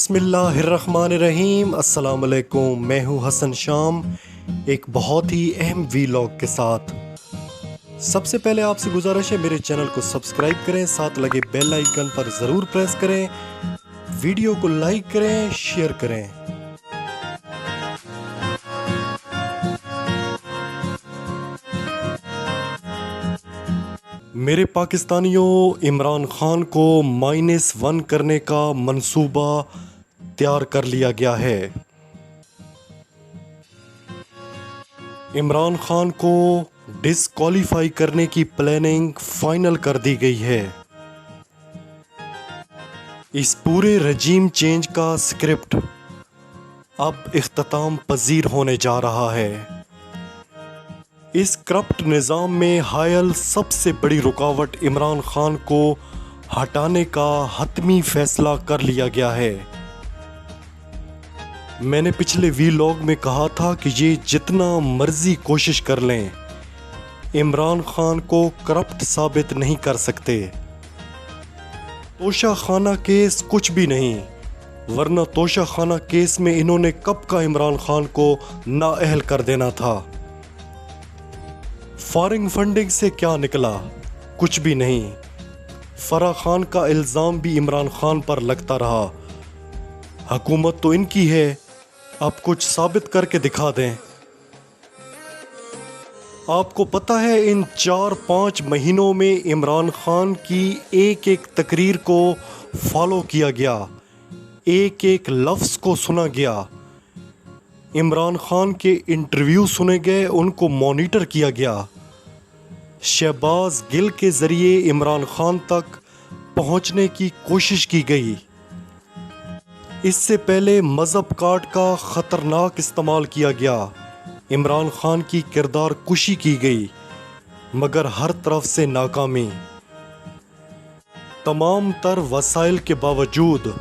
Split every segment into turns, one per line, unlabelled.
बिस्मिल्लाहिर्रहमानिर्रहीम। अस्सलाम वालेकुम। मैं हूँ हसन शाम, एक बहुत ही अहम वीलॉग के साथ। सबसे पहले आपसे गुजारिश है मेरे चैनल को सब्सक्राइब करें, साथ लगे बेल आइकन पर ज़रूर प्रेस करें, वीडियो को लाइक करें, शेयर करें। मेरे पाकिस्तानियों, इमरान खान को -1 करने का मंसूबा तैयार कर लिया गया है। इमरान खान को डिसक्वालीफाई करने की प्लानिंग फाइनल कर दी गई है। इस पूरे रजीम चेंज का स्क्रिप्ट अब इख्तिताम पजीर होने जा रहा है। इस करप्ट निज़ाम में हायल सबसे बड़ी रुकावट इमरान खान को हटाने का हतमी फैसला कर लिया गया है। मैंने पिछले वीलॉग में कहा था कि ये जितना मर्जी कोशिश कर लें, इमरान खान को करप्ट साबित नहीं कर सकते। तोशा खाना केस कुछ भी नहीं, वरना तोशा खाना केस में इन्होंने कब का इमरान खान को नाअहल कर देना था। फॉरेन फंडिंग से क्या निकला? कुछ भी नहीं। फराह खान का इल्ज़ाम भी इमरान खान पर लगता रहा। हुकूमत तो इनकी है, अब कुछ साबित करके दिखा दें। आपको पता है इन 4-5 महीनों में इमरान खान की एक एक तकरीर को फॉलो किया गया, एक एक लफ्ज़ को सुना गया। इमरान खान के इंटरव्यू सुने गए, उनको मॉनिटर किया गया। शहबाज गिल के ज़रिए इमरान खान तक पहुंचने की कोशिश की गई। इससे पहले मज़हब कार्ड का ख़तरनाक इस्तेमाल किया गया। इमरान खान की किरदार कुशी की गई, मगर हर तरफ से नाकामी। तमाम तर वसाइल के बावजूद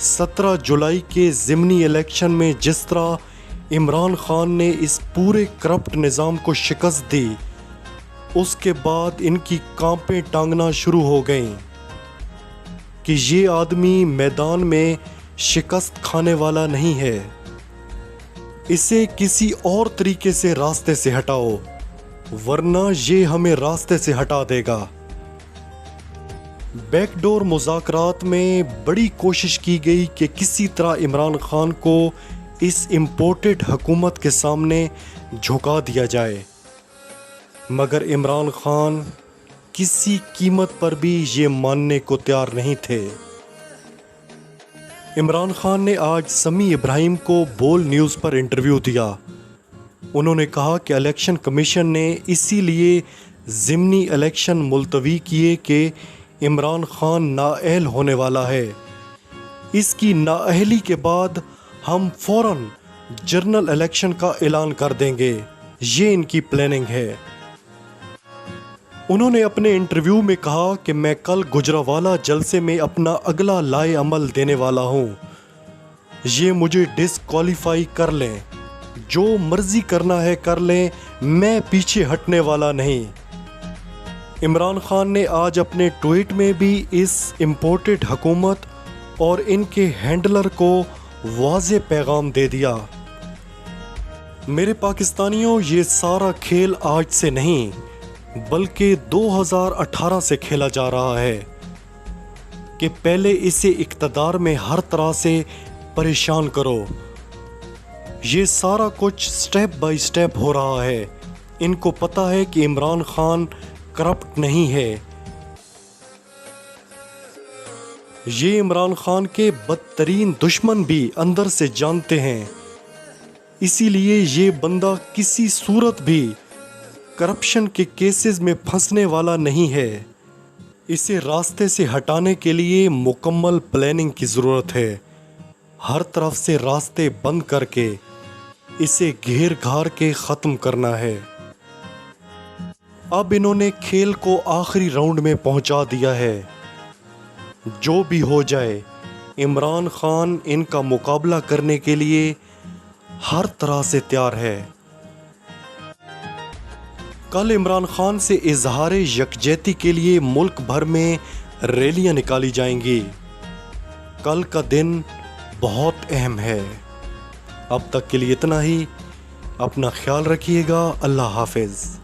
17 जुलाई के ज़िमनी इलेक्शन में जिस तरह इमरान खान ने इस पूरे करप्ट निज़ाम को शिकस्त दी, उसके बाद इनकी कांपें टांगना शुरू हो गईं कि ये आदमी मैदान में शिकस्त खाने वाला नहीं है। इसे किसी और तरीके से रास्ते से हटाओ, वरना ये हमें रास्ते से हटा देगा। बैकडोर मुज़ाकरात में बड़ी कोशिश की गई कि किसी तरह इमरान खान को इस इम्पोर्टेड हुकूमत के सामने झुका दिया जाए, मगर इमरान खान किसी कीमत पर भी ये मानने को तैयार नहीं थे। इमरान खान ने आज समी इब्राहिम को बोल न्यूज़ पर इंटरव्यू दिया। उन्होंने कहा कि इलेक्शन कमीशन ने इसीलिए ज़िमनी इलेक्शन मुलतवी किए कि इमरान खान नाअहल होने वाला है। इसकी नाअहली के बाद हम फ़ौरन जनरल इलेक्शन का ऐलान कर देंगे। ये इनकी प्लानिंग है। उन्होंने अपने इंटरव्यू में कहा कि मैं कल गुजरावाला जलसे में अपना अगला लाए अमल देने वाला हूँ। ये मुझे डिसक्वालीफाई कर लें, जो मर्जी करना है कर लें, मैं पीछे हटने वाला नहीं। इमरान खान ने आज अपने ट्वीट में भी इस इम्पोर्टेड हुकूमत और इनके हैंडलर को वाज़े पैगाम दे दिया। मेरे पाकिस्तानियों, ये सारा खेल आज से नहीं बल्कि 2018 से खेला जा रहा है कि पहले इसे इक़्तिदार में हर तरह से परेशान करो। ये सारा कुछ स्टेप बाय स्टेप हो रहा है। इनको पता है कि इमरान खान करप्ट नहीं है। ये इमरान खान के बदतरीन दुश्मन भी अंदर से जानते हैं। इसीलिए ये बंदा किसी सूरत भी करप्शन के केसेस में फंसने वाला नहीं है। इसे रास्ते से हटाने के लिए मुकम्मल प्लानिंग की ज़रूरत है। हर तरफ से रास्ते बंद करके इसे घेर घार के ख़त्म करना है। अब इन्होंने खेल को आखिरी राउंड में पहुंचा दिया है। जो भी हो जाए, इमरान खान इनका मुकाबला करने के लिए हर तरह से तैयार है। कल इमरान खान से इजहार यकजहती के लिए मुल्क भर में रैलियां निकाली जाएंगी। कल का दिन बहुत अहम है। अब तक के लिए इतना ही। अपना ख्याल रखिएगा। अल्लाह हाफिज़।